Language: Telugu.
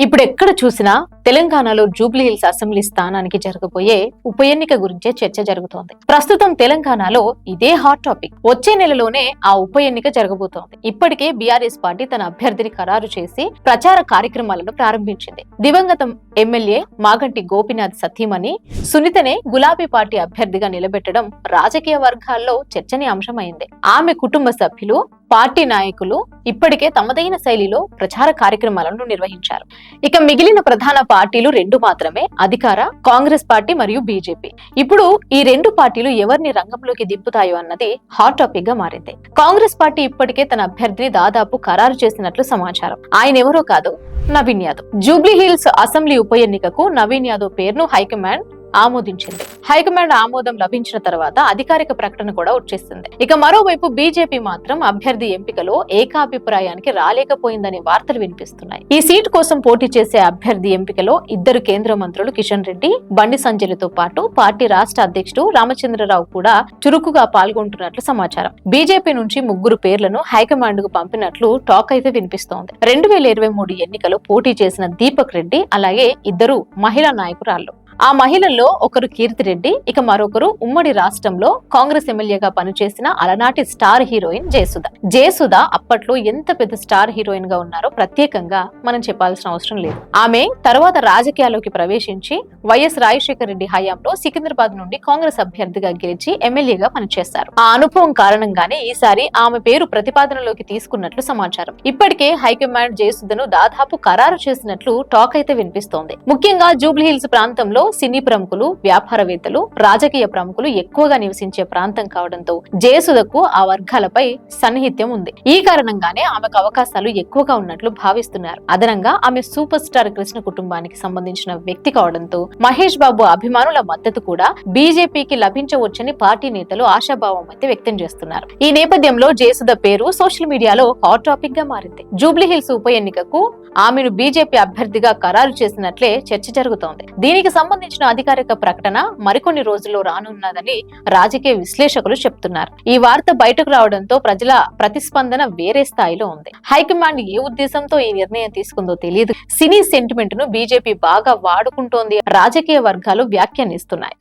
ఇప్పుడు ఎక్కడ చూసినా తెలంగాణలో జూబ్లీ హిల్స్ అసెంబ్లీ స్థానానికి జరగబోయే ఉప ఎన్నిక గురించే చర్చ జరుగుతోంది. ప్రస్తుతం తెలంగాణలో ఇదే హాట్ టాపిక్. వచ్చే నెలలోనే ఆ ఉప ఎన్నిక జరగబోతోంది. ఇప్పటికే బీఆర్ఎస్ పార్టీ తన అభ్యర్థిని ఖరారు చేసి ప్రచార కార్యక్రమాలను ప్రారంభించింది. దివంగత ఎమ్మెల్యే మాగంటి గోపీనాథ్ సతీమణి సునీతనే గులాబీ పార్టీ అభ్యర్థిగా నిలబెట్టడం రాజకీయ వర్గాల్లో చర్చనీయాంశమైంది. ఆమె కుటుంబ సభ్యులు, పార్టీ నాయకులు ఇప్పటికే తమదైన శైలిలో ప్రచార కార్యక్రమాలను నిర్వహించారు. ఇక మిగిలిన ప్రధాన పార్టీలు రెండు మాత్రమే, అధికార కాంగ్రెస్ పార్టీ మరియు బీజేపీ. ఇప్పుడు ఈ రెండు పార్టీలు ఎవరిని రంగంలోకి దింపుతాయో అన్నది హాట్ టాపిక్ గా మారింది. కాంగ్రెస్ పార్టీ ఇప్పటికే తన అభ్యర్థిని దాదాపు ఖరారు చేసినట్లు సమాచారం. ఆయన ఎవరో కాదు, Naveen Yadav. Jubilee hills assembly ఉప ఎన్నికకు నవీన్ యాదవ్ పేరును హైకమాండ్ ఆమోదించింది. హైకమాండ్ ఆమోదం లభించిన తర్వాత అధికారిక ప్రకటన కూడా వచ్చేసింది. ఇక మరోవైపు బీజేపీ మాత్రం అభ్యర్థి ఎంపికలో ఏకాభిప్రాయానికి రాలేకపోయిందనే వార్తలు వినిపిస్తున్నాయి. ఈ సీటు కోసం పోటీ చేసే అభ్యర్థి ఎంపికలో ఇద్దరు కేంద్ర మంత్రులు కిషన్ రెడ్డి, బండి సంజయ్లతో పాటు పార్టీ రాష్ట్ర అధ్యక్షుడు రామచంద్రరావు కూడా చురుకుగా పాల్గొంటున్నట్లు సమాచారం. బీజేపీ నుంచి ముగ్గురు పేర్లను హైకమాండ్ కు పంపినట్లు టాక్ అయితే వినిపిస్తోంది. 2023 ఎన్నికలో పోటీ చేసిన దీపక్ రెడ్డి, అలాగే ఇద్దరు మహిళా నాయకురాళ్లు. ఆ మహిళల్లో ఒకరు కీర్తిరెడ్డి, ఇక మరొకరు ఉమ్మడి రాష్ట్రంలో కాంగ్రెస్ ఎమ్మెల్యేగా పనిచేసిన అలనాటి స్టార్ హీరోయిన్ జయసుధ. జయసుధ అప్పట్లో ఎంత పెద్ద స్టార్ హీరోయిన్ గా ఉన్నారో ప్రత్యేకంగా మనం చెప్పాల్సిన అవసరం లేదు. ఆమె తర్వాత రాజకీయాల్లోకి ప్రవేశించి వైఎస్ రాజశేఖర రెడ్డి హయాంలో సికింద్రాబాద్ నుండి కాంగ్రెస్ అభ్యర్థిగా గెలిచి ఎమ్మెల్యేగా పనిచేశారు. ఆ అనుభవం కారణంగానే ఈసారి ఆమె పేరు ప్రతిపాదనలోకి తీసుకున్నట్లు సమాచారం. ఇప్పటికే హైకమాండ్ జయసుధను దాదాపు ఖరారు చేసినట్లు టాక్ అయితే వినిపిస్తోంది. ముఖ్యంగా జూబ్లీ హిల్స్ ప్రాంతంలో సినీ ప్రముఖులు, వ్యాపారవేత్తలు, రాజకీయ ప్రముఖులు ఎక్కువగా నివసించే ప్రాంతం కావడంతో జయసుధకు ఆ వర్గాలపై సన్నిహిత్యం ఉంది. ఈ కారణంగానే ఆమెకు అవకాశాలు ఎక్కువగా ఉన్నట్లు భావిస్తున్నారు. అదనంగా ఆమె సూపర్ స్టార్ కృష్ణ కుటుంబానికి సంబంధించిన వ్యక్తి కావడంతో మహేష్ బాబు అభిమానుల మద్దతు కూడా బీజేపీకి లభించవచ్చని పార్టీ నేతలు ఆశాభావం అయితే వ్యక్తం చేస్తున్నారు. ఈ నేపథ్యంలో జయసుధ పేరు సోషల్ మీడియాలో హాట్ టాపిక్ గా మారింది. జూబ్లీ హిల్స్ ఉప ఎన్నికకు ఆమెను బీజేపీ అభ్యర్థిగా ఖరారు చేసినట్లే చర్చ జరుగుతోంది. దీనికి సంబంధించిన అధికారిక ప్రకటన మరికొన్ని రోజుల్లో రానున్నదని రాజకీయ విశ్లేషకులు చెప్తున్నారు. ఈ వార్త బయటకు రావడంతో ప్రజల ప్రతిస్పందన వేరే స్థాయిలో ఉంది. హైకమాండ్ ఏ ఉద్దేశంతో ఈ నిర్ణయం తీసుకుందో తెలియదు. సినీ సెంటిమెంట్ ను బీజేపీ బాగా వాడుకుంటోంది రాజకీయ వర్గాలు వ్యాఖ్యానిస్తున్నాయి.